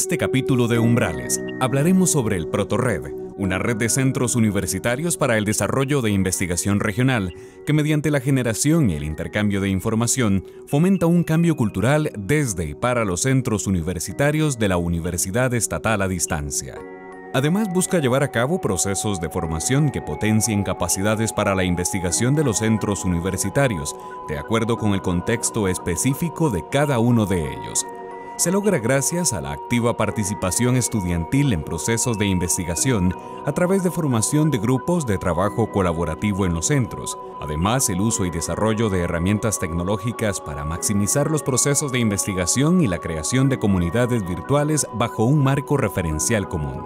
este capítulo de Umbrales hablaremos sobre el ProtoRed, una red de centros universitarios para el desarrollo de investigación regional que mediante la generación y el intercambio de información fomenta un cambio cultural desde y para los centros universitarios de la Universidad Estatal a Distancia. Además, busca llevar a cabo procesos de formación que potencien capacidades para la investigación de los centros universitarios, de acuerdo con el contexto específico de cada uno de ellos. Se logra gracias a la activa participación estudiantil en procesos de investigación a través de formación de grupos de trabajo colaborativo en los centros. Además, el uso y desarrollo de herramientas tecnológicas para maximizar los procesos de investigación y la creación de comunidades virtuales bajo un marco referencial común.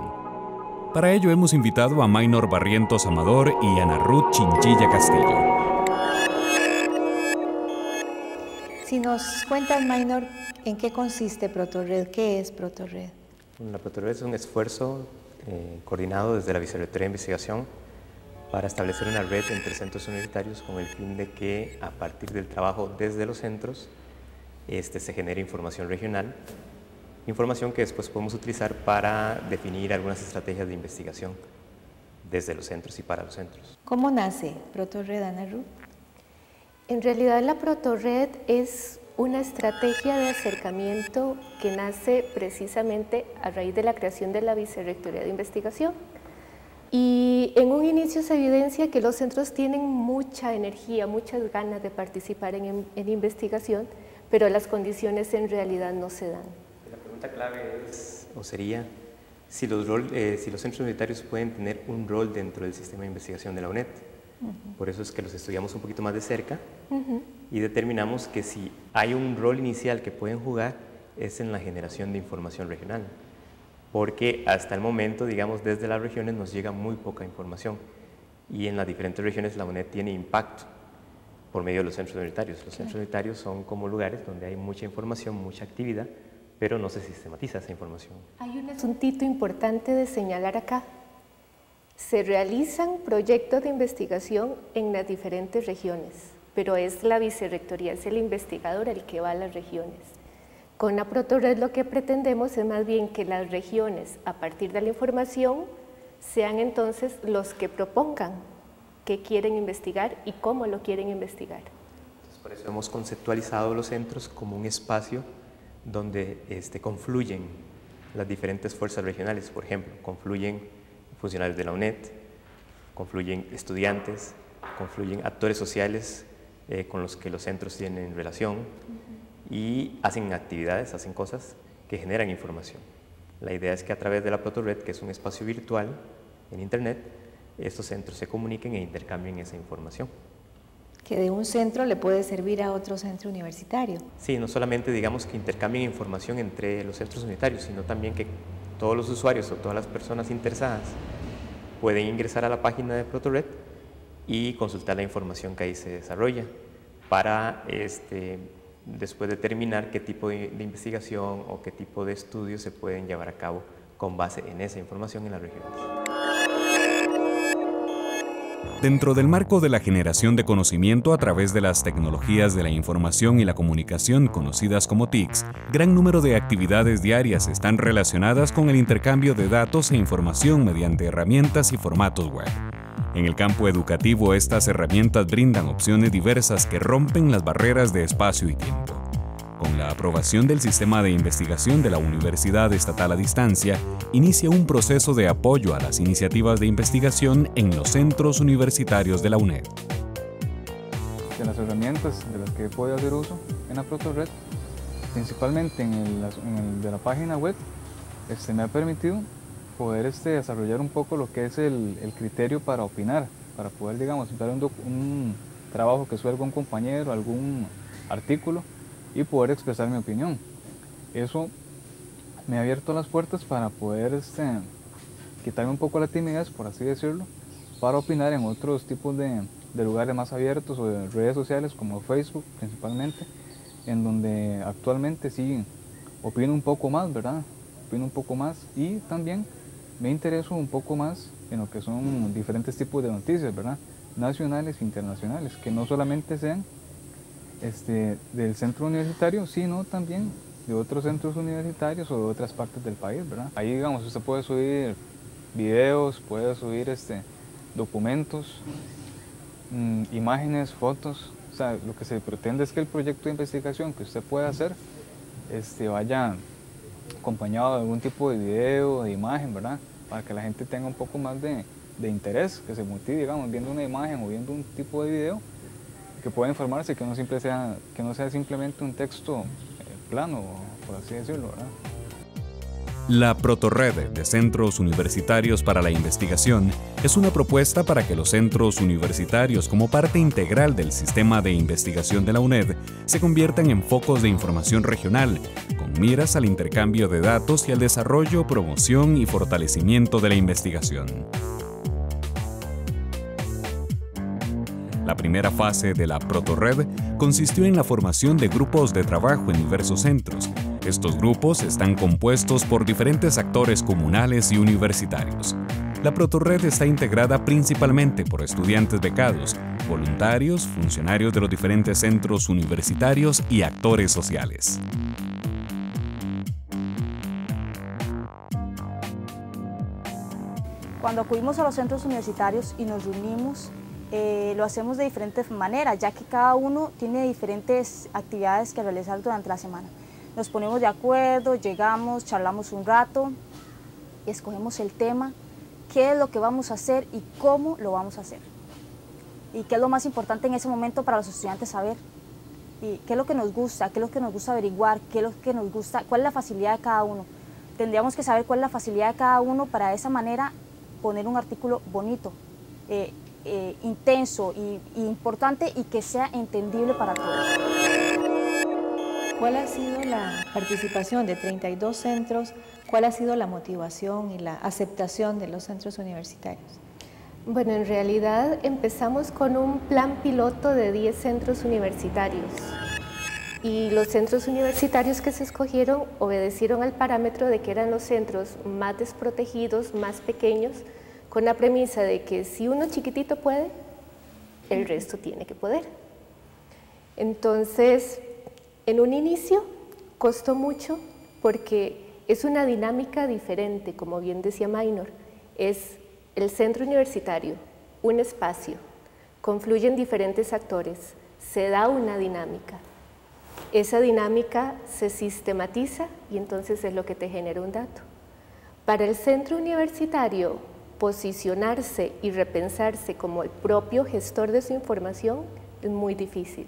Para ello hemos invitado a Maynor Barrientos Amador y Ana Ruth Chinchilla Castillo. Si nos cuentas, Maynor, ¿en qué consiste ProtoRed? ¿Qué es ProtoRed? La ProtoRed es un esfuerzo coordinado desde la Vicerrectoría de Investigación para establecer una red entre centros universitarios con el fin de que a partir del trabajo desde los centros se genere información regional, información que después podemos utilizar para definir algunas estrategias de investigación desde los centros y para los centros. ¿Cómo nace ProtoRed, Ana Ruth? En realidad la ProtoRed es una estrategia de acercamiento que nace precisamente a raíz de la creación de la Vicerrectoría de Investigación. Y en un inicio se evidencia que los centros tienen mucha energía, muchas ganas de participar en investigación, pero las condiciones en realidad no se dan. La pregunta clave es, o sería, si los centros universitarios pueden tener un rol dentro del sistema de investigación de la UNED. Por eso es que los estudiamos un poquito más de cerca y determinamos que si hay un rol inicial que pueden jugar es en la generación de información regional, porque hasta el momento, digamos, desde las regiones nos llega muy poca información y en las diferentes regiones la UNED tiene impacto por medio de los centros universitarios. Los centros universitarios son como lugares donde hay mucha información, mucha actividad, pero no se sistematiza esa información. Hay un asuntito importante de señalar acá. Se realizan proyectos de investigación en las diferentes regiones, pero es la vicerrectoría, es el investigador el que va a las regiones. Con la ProtoRed lo que pretendemos es más bien que las regiones, a partir de la información, sean entonces los que propongan qué quieren investigar y cómo lo quieren investigar. Entonces, por eso hemos conceptualizado los centros como un espacio donde confluyen las diferentes fuerzas regionales. Por ejemplo, confluyen funcionarios de la UNED, confluyen estudiantes, confluyen actores sociales con los que los centros tienen relación y hacen actividades, hacen cosas que generan información. La idea es que a través de la ProtoRed, que es un espacio virtual en Internet, estos centros se comuniquen e intercambien esa información. Que de un centro le puede servir a otro centro universitario. Sí, no solamente digamos que intercambien información entre los centros universitarios, sino también que todos los usuarios o todas las personas interesadas pueden ingresar a la página de ProtoRed y consultar la información que ahí se desarrolla para después determinar qué tipo de investigación o qué tipo de estudios se pueden llevar a cabo con base en esa información en las regiones. Dentro del marco de la generación de conocimiento a través de las tecnologías de la información y la comunicación conocidas como TICs, gran número de actividades diarias están relacionadas con el intercambio de datos e información mediante herramientas y formatos web. En el campo educativo, estas herramientas brindan opciones diversas que rompen las barreras de espacio y tiempo. Con la aprobación del sistema de investigación de la Universidad Estatal a Distancia, inicia un proceso de apoyo a las iniciativas de investigación en los centros universitarios de la UNED. De las herramientas de las que he podido hacer uso en la ProtoRed, principalmente en el de la página web, me ha permitido poder desarrollar un poco lo que es el criterio para opinar, para poder, digamos, dar un trabajo que sube algún compañero, algún artículo, y poder expresar mi opinión. Eso me ha abierto las puertas para poder quitarme un poco la timidez, por así decirlo, para opinar en otros tipos de lugares más abiertos o de redes sociales como Facebook principalmente, en donde actualmente sí opino un poco más, ¿verdad? Opino un poco más y también me intereso un poco más en lo que son diferentes tipos de noticias, ¿verdad? Nacionales e internacionales, que no solamente sean del centro universitario, sino también de otros centros universitarios o de otras partes del país, ¿verdad? Ahí, digamos, usted puede subir videos, puede subir documentos, imágenes, fotos. O sea, lo que se pretende es que el proyecto de investigación que usted pueda hacer vaya acompañado de algún tipo de video, de imagen, ¿verdad? Para que la gente tenga un poco más de interés, que se motive, digamos, viendo una imagen o viendo un tipo de video, que pueda informarse, que no sea simplemente un texto plano, por así decirlo, ¿verdad? La Protorred de Centros Universitarios para la Investigación es una propuesta para que los centros universitarios, como parte integral del sistema de investigación de la UNED, se conviertan en focos de información regional, con miras al intercambio de datos y al desarrollo, promoción y fortalecimiento de la investigación. La primera fase de la Protorred consistió en la formación de grupos de trabajo en diversos centros. Estos grupos están compuestos por diferentes actores comunales y universitarios. La Protorred está integrada principalmente por estudiantes becados, voluntarios, funcionarios de los diferentes centros universitarios y actores sociales. Cuando acudimos a los centros universitarios y nos reunimos, lo hacemos de diferentes maneras, ya que cada uno tiene diferentes actividades que realizar durante la semana. Nos ponemos de acuerdo, llegamos, charlamos un rato, escogemos el tema, qué es lo que vamos a hacer y cómo lo vamos a hacer. Y qué es lo más importante en ese momento para los estudiantes saber. Y qué es lo que nos gusta, qué es lo que nos gusta averiguar, qué es lo que nos gusta, cuál es la facilidad de cada uno. Tendríamos que saber cuál es la facilidad de cada uno para de esa manera poner un artículo bonito, intenso y importante y que sea entendible para todos. ¿Cuál ha sido la participación de 32 centros? ¿Cuál ha sido la motivación y la aceptación de los centros universitarios? Bueno, en realidad empezamos con un plan piloto de 10 centros universitarios y los centros universitarios que se escogieron obedecieron al parámetro de que eran los centros más desprotegidos, más pequeños, con la premisa de que si uno chiquitito puede, el resto tiene que poder. Entonces, en un inicio costó mucho porque es una dinámica diferente, como bien decía Maynor, es el centro universitario, un espacio, confluyen diferentes actores, se da una dinámica. Esa dinámica se sistematiza y entonces es lo que te genera un dato. Para el centro universitario, posicionarse y repensarse como el propio gestor de su información es muy difícil.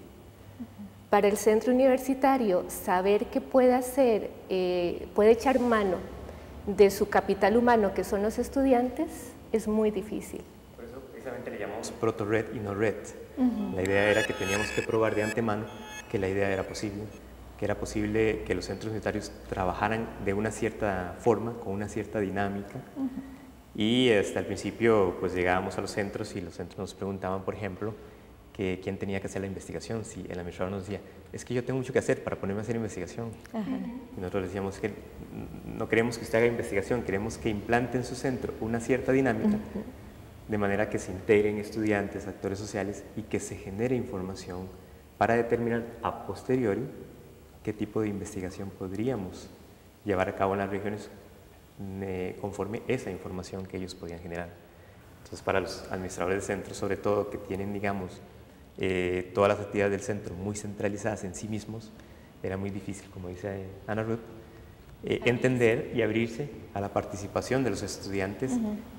Para el centro universitario, saber que puede hacer, puede echar mano de su capital humano, que son los estudiantes, es muy difícil. Por eso precisamente le llamamos Protorred y no Red. La idea era que teníamos que probar de antemano que la idea era posible, que era posible que los centros universitarios trabajaran de una cierta forma, con una cierta dinámica. Y hasta el principio pues llegábamos a los centros y los centros nos preguntaban, por ejemplo, que quién tenía que hacer la investigación. Si el administrador nos decía, es que yo tengo mucho que hacer para ponerme a hacer investigación. Y nosotros le decíamos que no queremos que usted haga investigación, queremos que implante en su centro una cierta dinámica, de manera que se integren estudiantes, actores sociales y que se genere información para determinar a posteriori qué tipo de investigación podríamos llevar a cabo en las regiones conforme esa información que ellos podían generar. Entonces, para los administradores de centros, sobre todo, que tienen, digamos, todas las actividades del centro muy centralizadas en sí mismos, era muy difícil, como dice Ana Ruth, entender y abrirse a la participación de los estudiantes,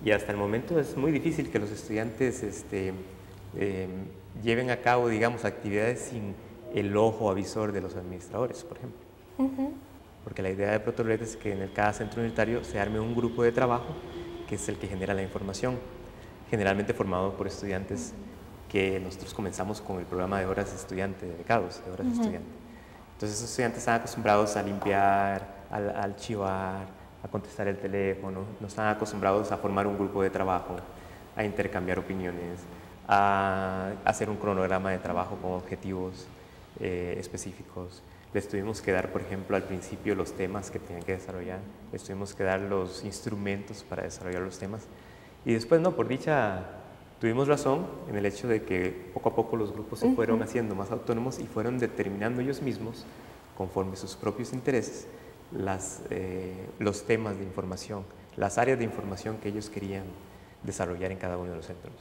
y hasta el momento es muy difícil que los estudiantes lleven a cabo, digamos, actividades sin el ojo avisor de los administradores, por ejemplo. Porque la idea de Protorred es que en cada centro universitario se arme un grupo de trabajo que es el que genera la información, generalmente formado por estudiantes que nosotros comenzamos con el programa de horas de estudiante, de becados, de horas de estudiante. Entonces esos estudiantes están acostumbrados a limpiar, a archivar, a contestar el teléfono, no están acostumbrados a formar un grupo de trabajo, a intercambiar opiniones, a hacer un cronograma de trabajo con objetivos específicos. Les tuvimos que dar, por ejemplo, al principio los temas que tenían que desarrollar, les tuvimos que dar los instrumentos para desarrollar los temas, y después, no, por dicha, tuvimos razón en el hecho de que poco a poco los grupos se fueron haciendo más autónomos y fueron determinando ellos mismos conforme sus propios intereses, los temas de información, las áreas de información que ellos querían desarrollar en cada uno de los centros.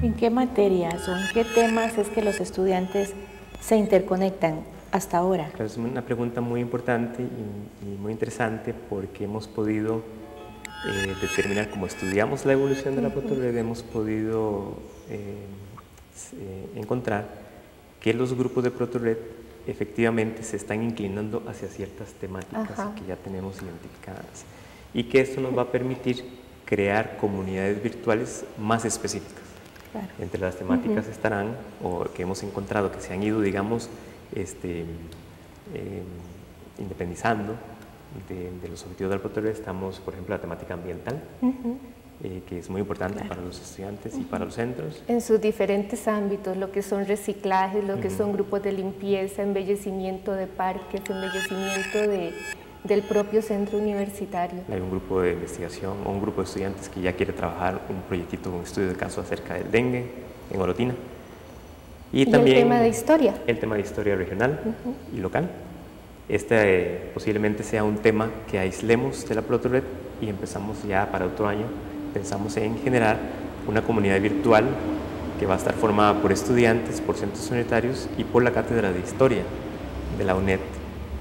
¿En qué materias o en qué temas es que los estudiantes se interconectan hasta ahora? Es una pregunta muy importante y muy interesante, porque hemos podido determinar, como estudiamos la evolución de la protorred, hemos podido encontrar que los grupos de protorred efectivamente se están inclinando hacia ciertas temáticas que ya tenemos identificadas, y que esto nos va a permitir crear comunidades virtuales más específicas. Claro. Entre las temáticas estarán, o que hemos encontrado que se han ido, digamos, independizando de los objetivos del protorred. Estamos, por ejemplo, la temática ambiental, que es muy importante para los estudiantes y para los centros. En sus diferentes ámbitos, lo que son reciclajes, lo que son grupos de limpieza, embellecimiento de parques, embellecimiento del propio centro universitario. Hay un grupo de investigación o un grupo de estudiantes que ya quiere trabajar un proyectito, un estudio de caso acerca del dengue en Orotina. Y también el tema de historia. El tema de historia regional y local. Posiblemente sea un tema que aislemos de la protorred, y empezamos ya para otro año, pensamos en generar una comunidad virtual que va a estar formada por estudiantes, por centros universitarios y por la Cátedra de Historia de la UNED,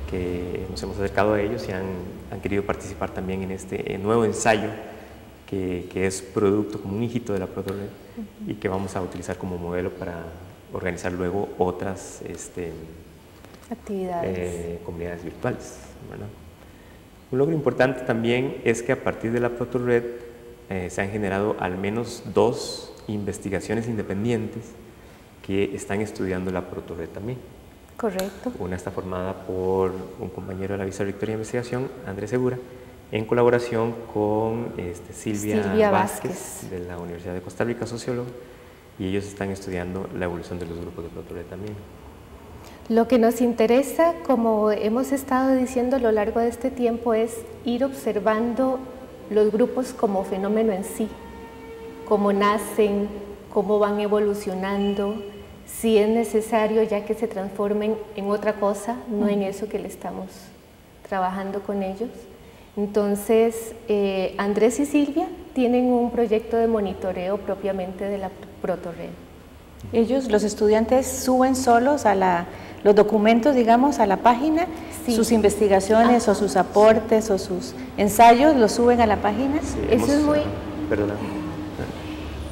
que nos hemos acercado a ellos y han querido participar también en este nuevo ensayo que es producto, como un hijito de la protorred, y que vamos a utilizar como modelo para organizar luego otras actividades, comunidades virtuales, ¿verdad? Un logro importante también es que a partir de la protorred se han generado al menos 2 investigaciones independientes que están estudiando la protorred también. Correcto. Una está formada por un compañero de la Vicerrectoría de Investigación, Andrés Segura, en colaboración con Silvia Vázquez, de la Universidad de Costa Rica, socióloga, y ellos están estudiando la evolución de los grupos de protorred también. Lo que nos interesa, como hemos estado diciendo a lo largo de este tiempo, es ir observando los grupos como fenómeno en sí, cómo nacen, cómo van evolucionando, si es necesario ya que se transformen en otra cosa, no en eso que le estamos trabajando con ellos. Entonces, Andrés y Silvia tienen un proyecto de monitoreo propiamente de la protorred. Ellos, los estudiantes, suben solos los documentos, digamos, a la página, sus investigaciones o sus aportes o sus ensayos, los suben a la página. Sí, eso es muy... Perdona.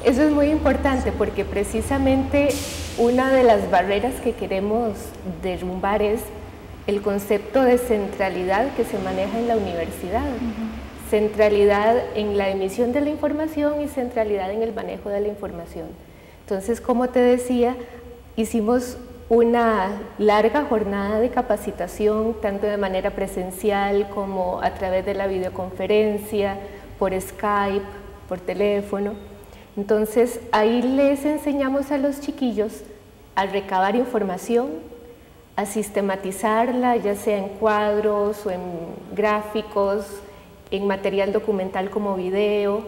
Eso es muy importante, porque precisamente una de las barreras que queremos derrumbar es el concepto de centralidad que se maneja en la universidad. Centralidad en la emisión de la información y centralidad en el manejo de la información. Entonces, como te decía, hicimos una larga jornada de capacitación, tanto de manera presencial como a través de la videoconferencia, por Skype, por teléfono. Entonces, ahí les enseñamos a los chiquillos a recabar información, a sistematizarla, ya sea en cuadros o en gráficos, en material documental como video,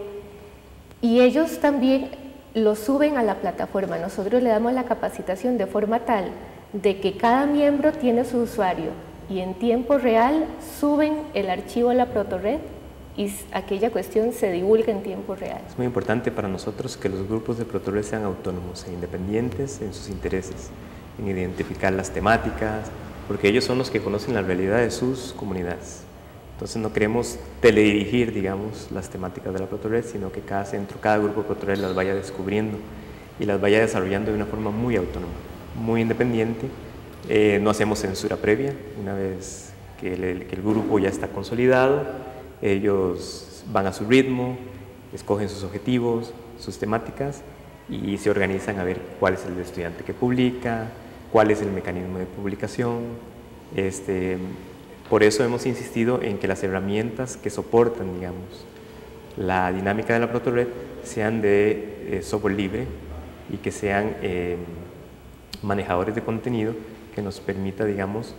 y ellos también lo suben a la plataforma. Nosotros le damos la capacitación de forma tal de que cada miembro tiene su usuario y en tiempo real suben el archivo a la protorred y aquella cuestión se divulga en tiempo real. Es muy importante para nosotros que los grupos de protorred sean autónomos e independientes en sus intereses, en identificar las temáticas, porque ellos son los que conocen la realidad de sus comunidades. Entonces no queremos teledirigir, digamos, las temáticas de la protorred, sino que cada centro, cada grupo de protorred las vaya descubriendo y las vaya desarrollando de una forma muy autónoma, muy independiente. No hacemos censura previa. Una vez que el grupo ya está consolidado, ellos van a su ritmo, escogen sus objetivos, sus temáticas y se organizan a ver cuál es el estudiante que publica, cuál es el mecanismo de publicación. Por eso hemos insistido en que las herramientas que soportan, digamos, la dinámica de la protored sean de software libre y que sean manejadores de contenido que nos permita, digamos,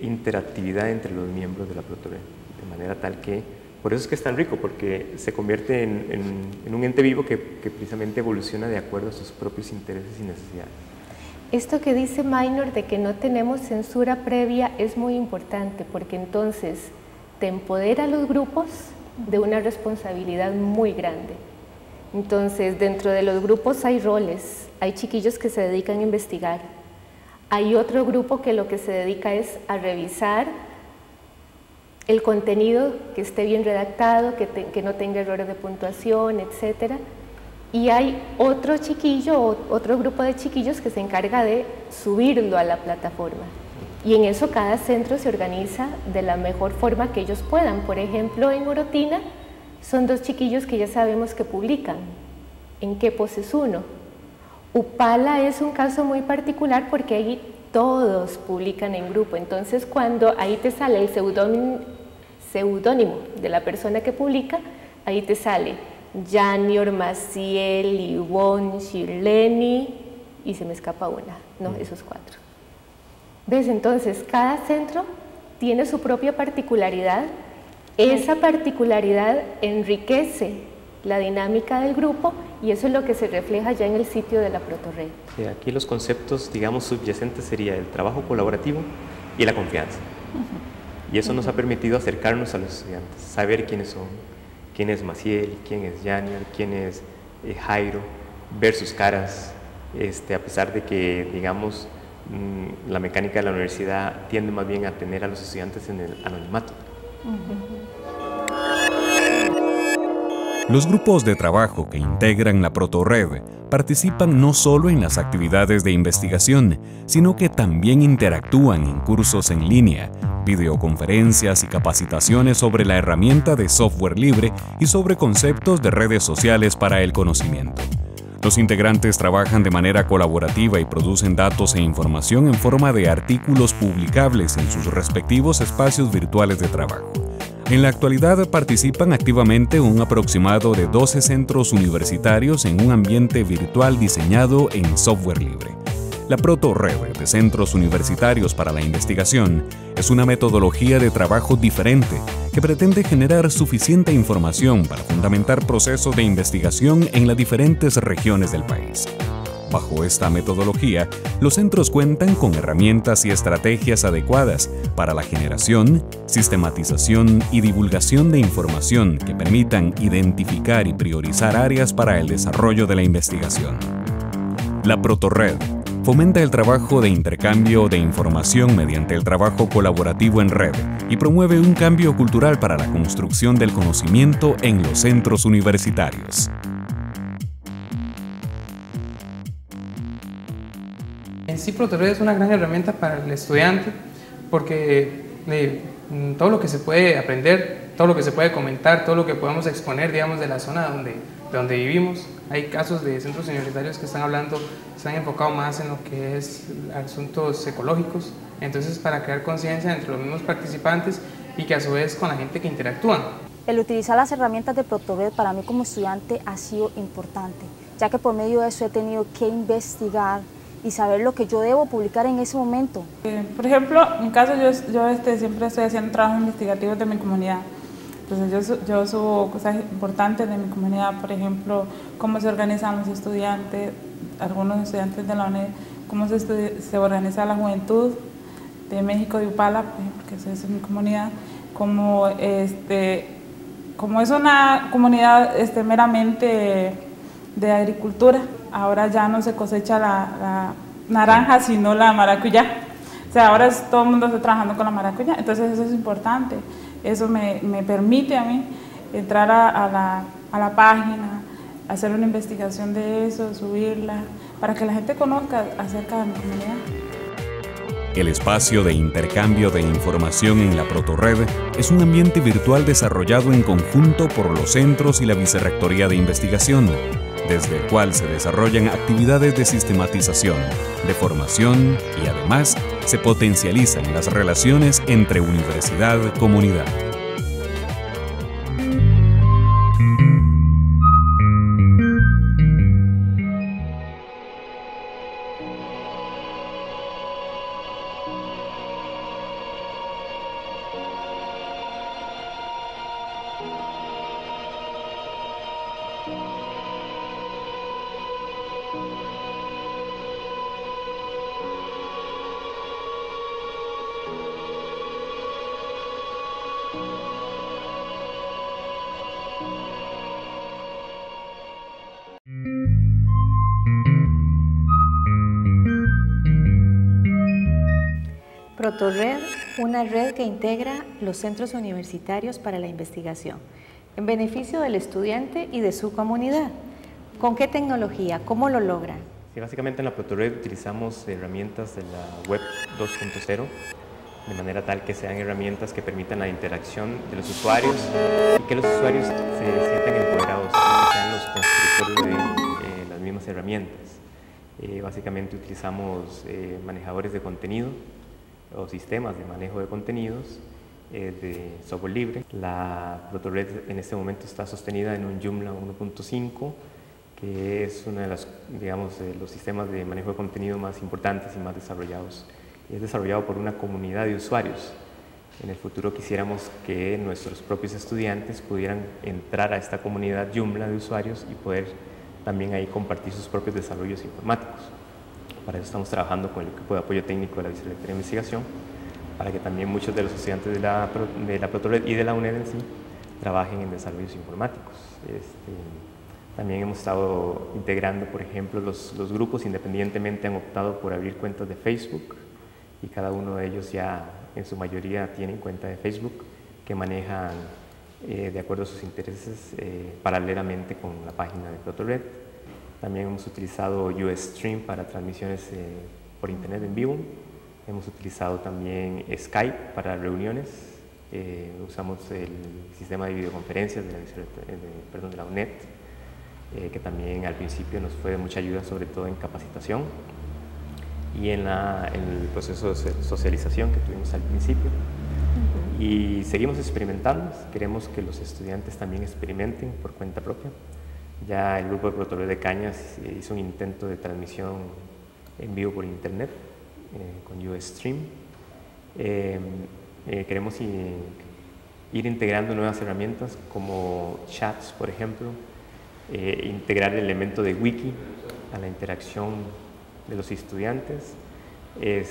interactividad entre los miembros de la protored, de manera tal que, por eso es que es tan rico, porque se convierte en un ente vivo que precisamente evoluciona de acuerdo a sus propios intereses y necesidades. Esto que dice Maynor de que no tenemos censura previa es muy importante, porque entonces te empodera a los grupos de una responsabilidad muy grande. Entonces, dentro de los grupos hay roles, hay chiquillos que se dedican a investigar, hay otro grupo que lo que se dedica es a revisar el contenido, que esté bien redactado, que no tenga errores de puntuación, etcétera. Y hay otro chiquillo, otro grupo de chiquillos que se encarga de subirlo a la plataforma. Y en eso cada centro se organiza de la mejor forma que ellos puedan. Por ejemplo, en Orotina son 2 chiquillos que ya sabemos que publican. En Quepos es 1. Upala es un caso muy particular porque ahí todos publican en grupo. Entonces, cuando ahí te sale el seudónimo de la persona que publica, ahí te sale Janior, Maciel, Ivonne, Shirleni y se me escapa una, no, esos 4. ¿Ves? Entonces, cada centro tiene su propia particularidad. Esa particularidad enriquece la dinámica del grupo y eso es lo que se refleja ya en el sitio de la protored. Aquí los conceptos, digamos, subyacentes sería el trabajo colaborativo y la confianza. Y eso nos ha permitido acercarnos a los estudiantes, saber quiénes son, quién es Maciel, quién es Janior, quién es Jairo, ver sus caras, a pesar de que, digamos, la mecánica de la universidad tiende más bien a tener a los estudiantes en el anonimato. Los grupos de trabajo que integran la protored participan no solo en las actividades de investigación, sino que también interactúan en cursos en línea, videoconferencias y capacitaciones sobre la herramienta de software libre y sobre conceptos de redes sociales para el conocimiento. Los integrantes trabajan de manera colaborativa y producen datos e información en forma de artículos publicables en sus respectivos espacios virtuales de trabajo. En la actualidad participan activamente un aproximado de 12 centros universitarios en un ambiente virtual diseñado en software libre. La protored de Centros Universitarios para la Investigación es una metodología de trabajo diferente que pretende generar suficiente información para fundamentar procesos de investigación en las diferentes regiones del país. Bajo esta metodología, los centros cuentan con herramientas y estrategias adecuadas para la generación, sistematización y divulgación de información que permitan identificar y priorizar áreas para el desarrollo de la investigación. La protored fomenta el trabajo de intercambio de información mediante el trabajo colaborativo en red y promueve un cambio cultural para la construcción del conocimiento en los centros universitarios. En sí, protored es una gran herramienta para el estudiante porque todo lo que se puede aprender, todo lo que se puede comentar, todo lo que podemos exponer, digamos, de la zona donde vivimos. Hay casos de centros universitarios que están enfocados más en lo que es asuntos ecológicos, entonces para crear conciencia entre los mismos participantes y que a su vez con la gente que interactúan. El utilizar las herramientas de protored para mí como estudiante ha sido importante, ya que por medio de eso he tenido que investigar y saber lo que yo debo publicar en ese momento. Por ejemplo, en mi caso yo siempre estoy haciendo trabajos investigativos de mi comunidad. Entonces yo subo cosas importantes de mi comunidad, por ejemplo, cómo se organizan los estudiantes, algunos estudiantes de la UNED, cómo se organiza la juventud de México, de Upala, porque esa es mi comunidad, como es una comunidad meramente de agricultura. Ahora ya no se cosecha la naranja, sino la maracuyá. O sea, ahora todo el mundo está trabajando con la maracuyá, entonces eso es importante. Eso me permite a mí entrar a la página, hacer una investigación de eso, subirla, para que la gente conozca acerca de mi comunidad. El espacio de intercambio de información en la protored es un ambiente virtual desarrollado en conjunto por los centros y la Vicerrectoría de Investigación, desde el cual se desarrollan actividades de sistematización, de formación y además se potencializan las relaciones entre universidad-comunidad. Protorred, una red que integra los centros universitarios para la investigación, en beneficio del estudiante y de su comunidad. ¿Con qué tecnología? ¿Cómo lo logra? Sí, básicamente en la Protorred utilizamos herramientas de la Web 2.0, de manera tal que sean herramientas que permitan la interacción de los usuarios y que los usuarios se sientan empoderados, que sean los constructores de las mismas herramientas. Básicamente utilizamos manejadores de contenido o sistemas de manejo de contenidos de software libre. La Protorred en este momento está sostenida en un Joomla 1.5, que es uno de los sistemas de manejo de contenido más importantes y más desarrollados. Es desarrollado por una comunidad de usuarios. En el futuro quisiéramos que nuestros propios estudiantes pudieran entrar a esta comunidad Joomla de usuarios y poder también ahí compartir sus propios desarrollos informáticos. Para eso estamos trabajando con el equipo de apoyo técnico de la Vicerrectoría de Investigación, para que también muchos de los estudiantes de la Protorred y de la UNED en sí trabajen en desarrollos informáticos. También hemos estado integrando, por ejemplo, los grupos independientemente han optado por abrir cuentas de Facebook y cada uno de ellos ya en su mayoría tienen cuenta de Facebook que manejan de acuerdo a sus intereses paralelamente con la página de Protorred. También hemos utilizado Ustream para transmisiones por internet en vivo. Hemos utilizado también Skype para reuniones. Usamos el sistema de videoconferencias de la UNED, que también al principio nos fue de mucha ayuda, sobre todo en capacitación y en el proceso de socialización que tuvimos al principio. Y seguimos experimentando. Queremos que los estudiantes también experimenten por cuenta propia. Ya el grupo de Protorred de Cañas hizo un intento de transmisión en vivo por internet con Ustream. Queremos ir integrando nuevas herramientas como chats, por ejemplo, integrar el elemento de wiki a la interacción de los estudiantes. En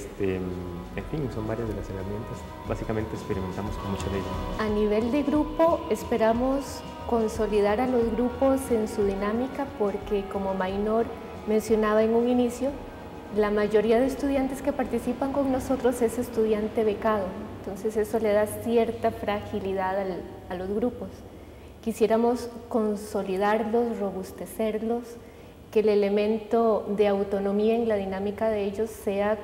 fin, son varias de las herramientas. Básicamente experimentamos con muchas de ellas. A nivel de grupo, esperamos consolidar a los grupos en su dinámica porque, como Maynor mencionaba en un inicio, la mayoría de estudiantes que participan con nosotros es estudiante becado, entonces eso le da cierta fragilidad a los grupos. Quisiéramos consolidarlos, robustecerlos, que el elemento de autonomía en la dinámica de ellos sea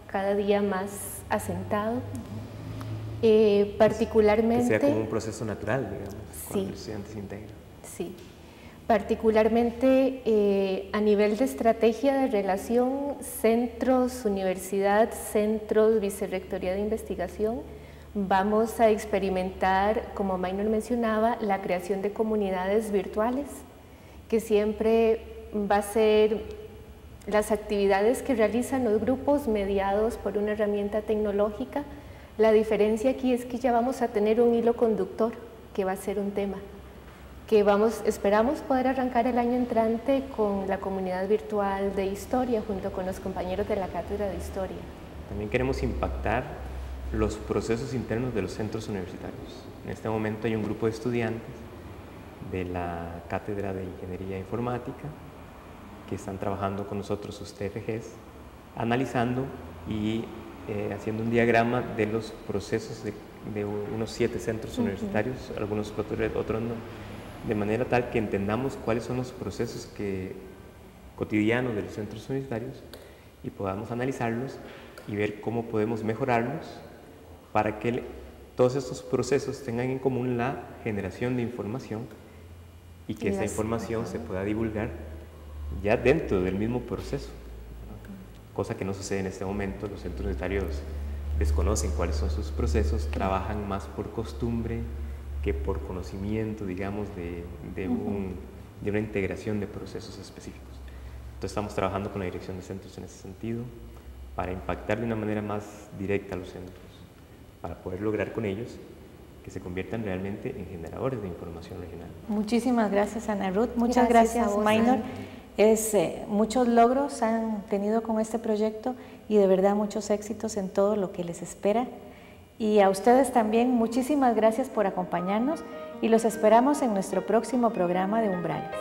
cada día más asentado. Particularmente... Que sea como un proceso natural, digamos, cuando sí, el estudiante se integra. Sí, particularmente a nivel de estrategia de relación, centros, universidad, centros, vicerrectoría de investigación, vamos a experimentar, como Maynor mencionaba, la creación de comunidades virtuales, que siempre va a ser las actividades que realizan los grupos mediados por una herramienta tecnológica. La diferencia aquí es que ya vamos a tener un hilo conductor, que va a ser un tema, que esperamos poder arrancar el año entrante con la comunidad virtual de historia, junto con los compañeros de la cátedra de historia. También queremos impactar los procesos internos de los centros universitarios. En este momento hay un grupo de estudiantes de la cátedra de Ingeniería Informática que están trabajando con nosotros sus TFGs, analizando y haciendo un diagrama de los procesos de unos 7 centros universitarios, algunos Protorred, otros no, de manera tal que entendamos cuáles son los procesos cotidianos de los centros universitarios y podamos analizarlos y ver cómo podemos mejorarlos para que todos estos procesos tengan en común la generación de información y que esa información se pueda divulgar ya dentro del mismo proceso, cosa que no sucede en este momento. Los centros universitarios desconocen cuáles son sus procesos, trabajan más por costumbre que por conocimiento, digamos, de una integración de procesos específicos. Entonces estamos trabajando con la dirección de centros en ese sentido para impactar de una manera más directa a los centros, para poder lograr con ellos que se conviertan realmente en generadores de información regional. Muchísimas gracias, Ana Ruth. Muchas gracias, Maynor. Muchos logros han tenido con este proyecto y de verdad muchos éxitos en todo lo que les espera. Y a ustedes también, muchísimas gracias por acompañarnos y los esperamos en nuestro próximo programa de Umbrales.